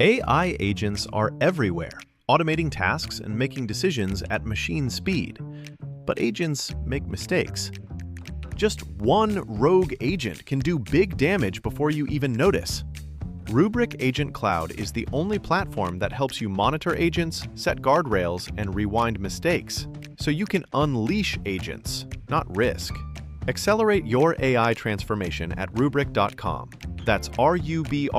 AI agents are everywhere, automating tasks and making decisions at machine speed. But agents make mistakes. Just one rogue agent can do big damage before you even notice. Rubrik Agent Cloud is the only platform that helps you monitor agents, set guardrails, and rewind mistakes, so you can unleash agents, not risk. Accelerate your AI transformation at Rubrik.com. That's RUBRIK.com.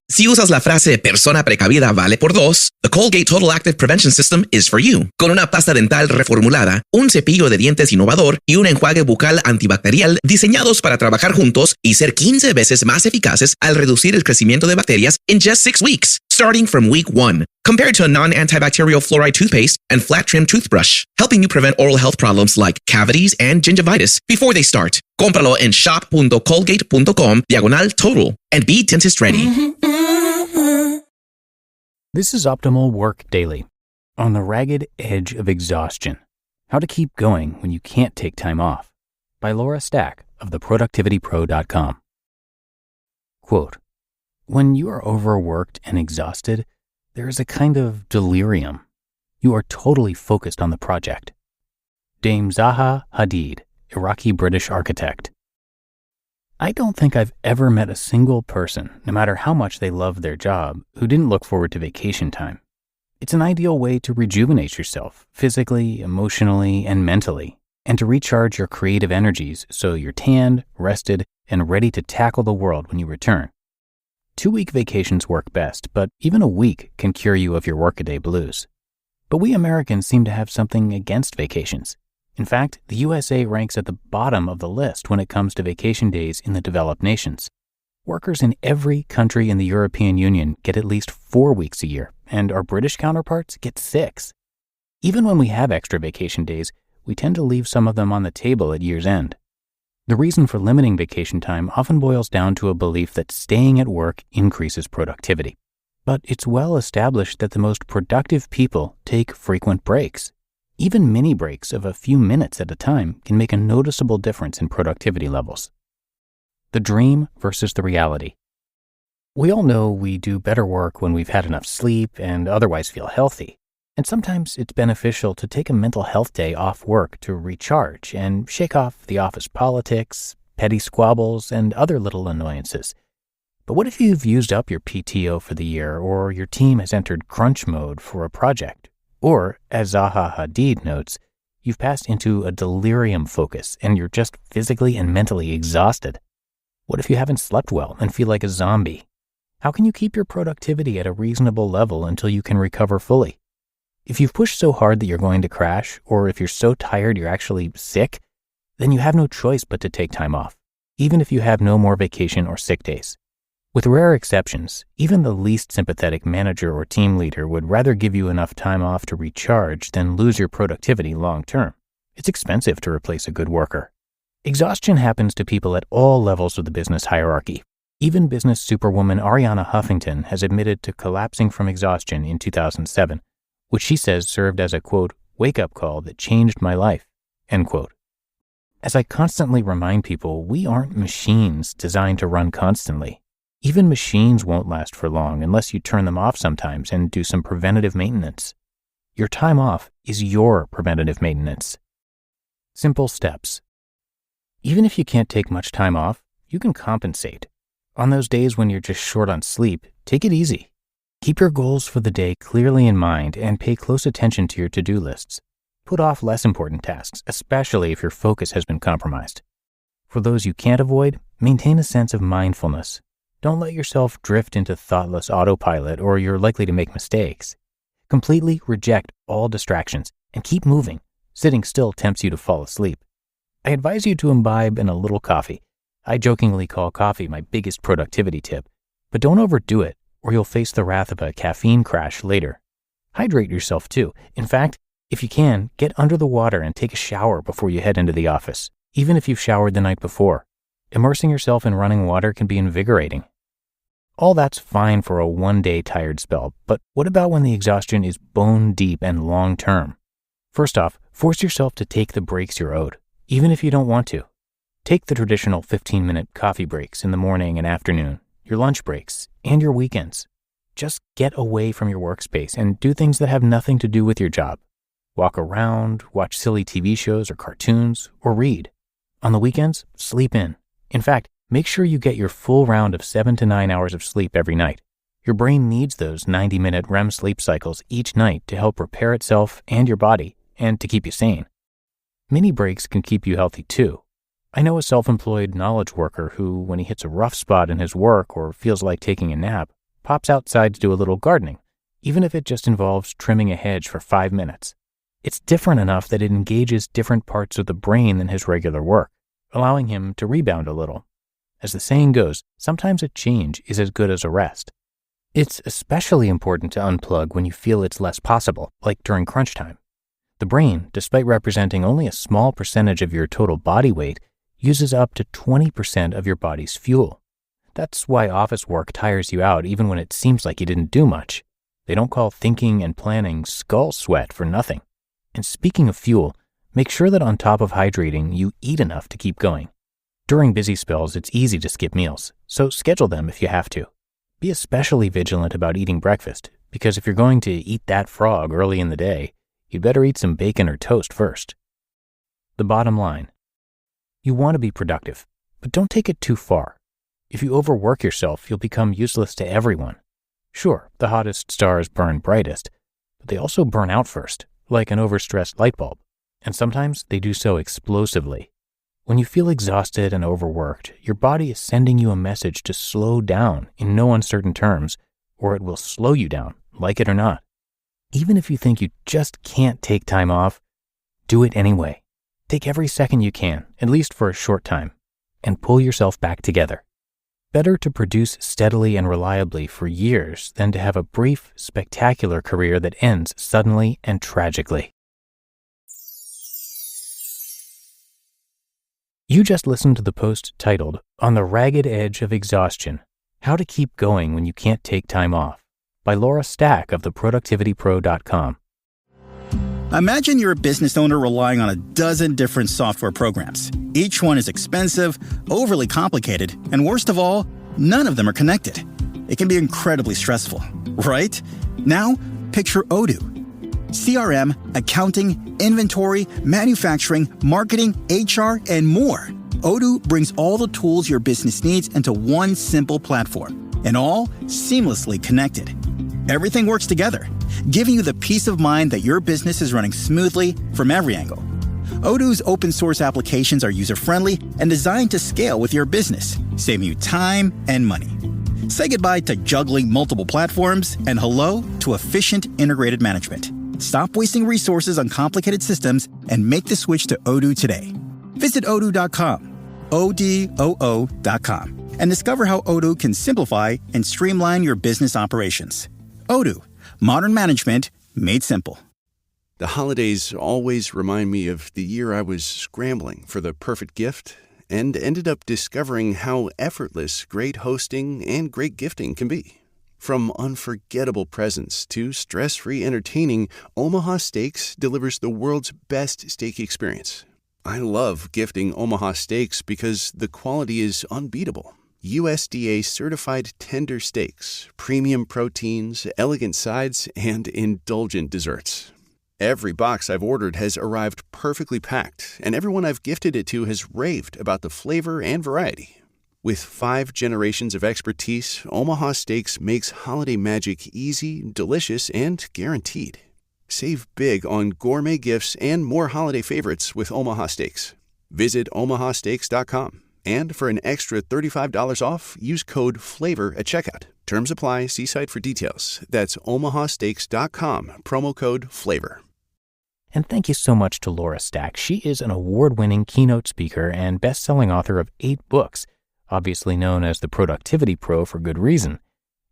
Si usas la frase persona precavida vale por dos, the Colgate Total Active Prevention System is for you. Con una pasta dental reformulada, un cepillo de dientes innovador y un enjuague bucal antibacterial diseñados para trabajar juntos y ser 15 veces más eficaces al reducir el crecimiento de bacterias in just 6 weeks, starting from week 1, compared to a non-antibacterial fluoride toothpaste and flat trim toothbrush, helping you prevent oral health problems like cavities and gingivitis before they start. Cómpralo en shop.colgate.com/total and be dentist ready. This is Optimal Work Daily, on the ragged edge of exhaustion. How to keep going when you can't take time off, by Laura Stack of theproductivitypro.com. Quote, "When you are overworked and exhausted, there is a kind of delirium. You are totally focused on the project." Dame Zaha Hadid, Iraqi-British architect. I don't think I've ever met a single person, no matter how much they loved their job, who didn't look forward to vacation time. It's an ideal way to rejuvenate yourself, physically, emotionally, and mentally, and to recharge your creative energies so you're tanned, rested, and ready to tackle the world when you return. 2-week vacations work best, but even a week can cure you of your workaday blues. But we Americans seem to have something against vacations. In fact, the USA ranks at the bottom of the list when it comes to vacation days in the developed nations. Workers in every country in the European Union get at least 4 weeks a year, and our British counterparts get 6. Even when we have extra vacation days, we tend to leave some of them on the table at year's end. The reason for limiting vacation time often boils down to a belief that staying at work increases productivity. But it's well established that the most productive people take frequent breaks. Even mini breaks of a few minutes at a time can make a noticeable difference in productivity levels. The dream versus the reality. We all know we do better work when we've had enough sleep and otherwise feel healthy. And sometimes it's beneficial to take a mental health day off work to recharge and shake off the office politics, petty squabbles, and other little annoyances. But what if you've used up your PTO for the year, or your team has entered crunch mode for a project? Or, as Zaha Hadid notes, you've passed into a delirium focus and you're just physically and mentally exhausted. What if you haven't slept well and feel like a zombie? How can you keep your productivity at a reasonable level until you can recover fully? If you've pushed so hard that you're going to crash, or if you're so tired you're actually sick, then you have no choice but to take time off, even if you have no more vacation or sick days. With rare exceptions, even the least sympathetic manager or team leader would rather give you enough time off to recharge than lose your productivity long term. It's expensive to replace a good worker. Exhaustion happens to people at all levels of the business hierarchy. Even business superwoman Arianna Huffington has admitted to collapsing from exhaustion in 2007, which she says served as a, quote, wake-up call that changed my life, end quote. As I constantly remind people, we aren't machines designed to run constantly. Even machines won't last for long unless you turn them off sometimes and do some preventative maintenance. Your time off is your preventative maintenance. Simple steps. Even if you can't take much time off, you can compensate. On those days when you're just short on sleep, take it easy. Keep your goals for the day clearly in mind and pay close attention to your to-do lists. Put off less important tasks, especially if your focus has been compromised. For those you can't avoid, maintain a sense of mindfulness. Don't let yourself drift into thoughtless autopilot or you're likely to make mistakes. Completely reject all distractions and keep moving. Sitting still tempts you to fall asleep. I advise you to imbibe in a little coffee. I jokingly call coffee my biggest productivity tip, but don't overdo it or you'll face the wrath of a caffeine crash later. Hydrate yourself too. In fact, if you can, get under the water and take a shower before you head into the office, even if you've showered the night before. Immersing yourself in running water can be invigorating. All that's fine for a one-day tired spell, but what about when the exhaustion is bone deep and long-term? First off, force yourself to take the breaks you're owed, even if you don't want to. Take the traditional 15-minute coffee breaks in the morning and afternoon, your lunch breaks, and your weekends. Just get away from your workspace and do things that have nothing to do with your job. Walk around, watch silly TV shows or cartoons, or read. On the weekends, sleep in. In fact, make sure you get your full round of 7 to 9 hours of sleep every night. Your brain needs those 90-minute REM sleep cycles each night to help repair itself and your body, and to keep you sane. Mini breaks can keep you healthy too. I know a self-employed knowledge worker who, when he hits a rough spot in his work or feels like taking a nap, pops outside to do a little gardening, even if it just involves trimming a hedge for 5 minutes. It's different enough that it engages different parts of the brain than his regular work, allowing him to rebound a little. As the saying goes, sometimes a change is as good as a rest. It's especially important to unplug when you feel it's less possible, like during crunch time. The brain, despite representing only a small percentage of your total body weight, uses up to 20% of your body's fuel. That's why office work tires you out even when it seems like you didn't do much. They don't call thinking and planning skull sweat for nothing. And speaking of fuel, make sure that on top of hydrating, you eat enough to keep going. During busy spells, it's easy to skip meals, so schedule them if you have to. Be especially vigilant about eating breakfast, because if you're going to eat that frog early in the day, you'd better eat some bacon or toast first. The bottom line. You want to be productive, but don't take it too far. If you overwork yourself, you'll become useless to everyone. Sure, the hottest stars burn brightest, but they also burn out first, like an overstressed light bulb, and sometimes they do so explosively. When you feel exhausted and overworked, your body is sending you a message to slow down in no uncertain terms, or it will slow you down, like it or not. Even if you think you just can't take time off, do it anyway. Take every second you can, at least for a short time, and pull yourself back together. Better to produce steadily and reliably for years than to have a brief, spectacular career that ends suddenly and tragically. You just listened to the post titled, On the Ragged Edge of Exhaustion, How to Keep Going When You Can't Take Time Off, by Laura Stack of theproductivitypro.com. Imagine you're a business owner relying on a dozen different software programs. Each one is expensive, overly complicated, and worst of all, none of them are connected. It can be incredibly stressful, right? Now, picture Odoo. CRM, accounting, inventory, manufacturing, marketing, HR, and more. Odoo brings all the tools your business needs into one simple platform, and all seamlessly connected. Everything works together, giving you the peace of mind that your business is running smoothly from every angle. Odoo's open source applications are user-friendly and designed to scale with your business, saving you time and money. Say goodbye to juggling multiple platforms and hello to efficient integrated management. Stop wasting resources on complicated systems and make the switch to Odoo today. Visit odoo.com, ODOO.com, and discover how Odoo can simplify and streamline your business operations. Odoo, modern management made simple. The holidays always remind me of the year I was scrambling for the perfect gift and ended up discovering how effortless great hosting and great gifting can be. From unforgettable presents to stress-free entertaining, Omaha Steaks delivers the world's best steak experience. I love gifting Omaha Steaks because the quality is unbeatable. USDA certified tender steaks, premium proteins, elegant sides, and indulgent desserts. Every box I've ordered has arrived perfectly packed, and everyone I've gifted it to has raved about the flavor and variety. With 5 generations of expertise, Omaha Steaks makes holiday magic easy, delicious, and guaranteed. Save big on gourmet gifts and more holiday favorites with Omaha Steaks. Visit omahasteaks.com. And for an extra $35 off, use code FLAVOR at checkout. Terms apply. See site for details. That's omahasteaks.com, promo code FLAVOR. And thank you so much to Laura Stack. She is an award-winning keynote speaker and best-selling author of 8 books, obviously known as the Productivity Pro for good reason.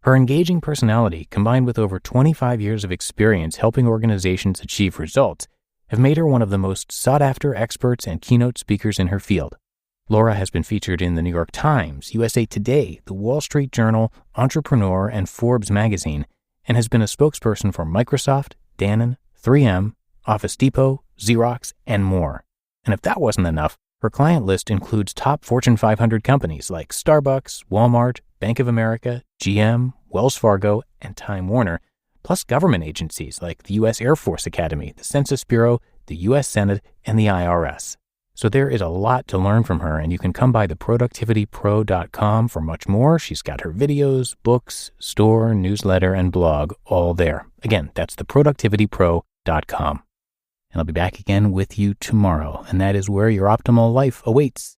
Her engaging personality, combined with over 25 years of experience helping organizations achieve results, have made her one of the most sought-after experts and keynote speakers in her field. Laura has been featured in the New York Times, USA Today, the Wall Street Journal, Entrepreneur, and Forbes magazine, and has been a spokesperson for Microsoft, Danone, 3M, Office Depot, Xerox, and more. And if that wasn't enough, her client list includes top Fortune 500 companies like Starbucks, Walmart, Bank of America, GM, Wells Fargo, and Time Warner, plus government agencies like the U.S. Air Force Academy, the Census Bureau, the U.S. Senate, and the IRS. So there is a lot to learn from her, and you can come by theproductivitypro.com for much more. She's got her videos, books, store, newsletter, and blog all there. Again, that's theproductivitypro.com. And I'll be back again with you tomorrow, and that is where your optimal life awaits.